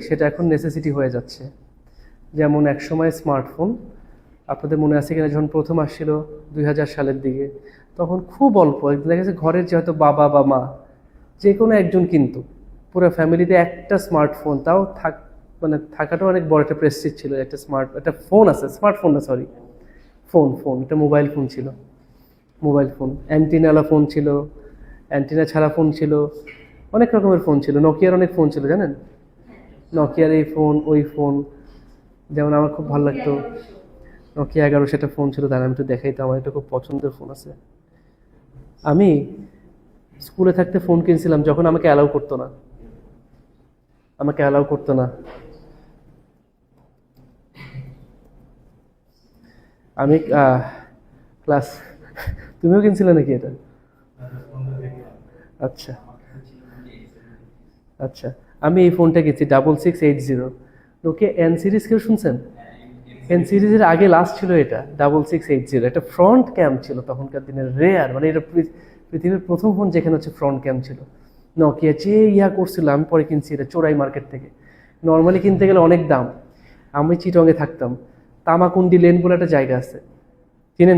সেটা এখন নেসেসিটি হয়ে যাচ্ছে। যেমন একসময় স্মার্টফোন, আপনাদের মনে আছে কিনা, যখন প্রথম আসছিল 2000 সালের দিকে, তখন খুব অল্প দেখা গেছে ঘরের যে হয়তো বাবা বা মা যে কোনো একজন, কিন্তু পুরো ফ্যামিলিতে একটা স্মার্টফোন, তাও মানে থাকাটাও অনেক বড় একটা প্রেস্টিজ ছিল। একটা ফোন আছে, স্মার্টফোন না সরি, ফোন এটা মোবাইল ফোন ছিল। মোবাইল ফোন, অ্যান্টিনাওয়ালা ফোন ছিল, অ্যান্টিনা ছাড়া ফোন ছিল, অনেক রকমের ফোন ছিল। নকিয়ার অনেক ফোন ছিল, জানেন? নকিয়ার এই ফোন ওই ফোন, যেমন আমার খুব ভালো লাগতো নকিয়া 11 সেটা ফোন ছিল, তার আমি একটু দেখাইতো, আমার একটা খুব পছন্দের ফোন আছে। আমি স্কুলে থাকতে ফোন কিনছিলাম যখন আমাকে অ্যালাউ করতো না, আমাকে অ্যালাউ করতো না। আমি ক্লাস, তুমিও কিনছিলে নাকি এটা? আচ্ছা আচ্ছা, আমি এই ফোনটা কিনছি 6680। নোকিয়া এন সিরিজ কেউ শুনছেন? এন সিরিজের আগে লাস্ট ছিল এটা 6680। একটা ফ্রন্ট ক্যাম ছিল তখনকার দিনের, রেয়ার, মানে এটা পৃথিবীর প্রথম ফোন যেখানে হচ্ছে ফ্রন্ট ক্যাম ছিল। নকিয়া যে করছিল, আমি পরে কিনছি এটা চোরাই মার্কেট থেকে। নর্মালি কিনতে গেলে অনেক দাম। আমি চিটংয়ে থাকতাম, তামাকুন্ডি লেন বলে একটা জায়গা আছে, চিনেন?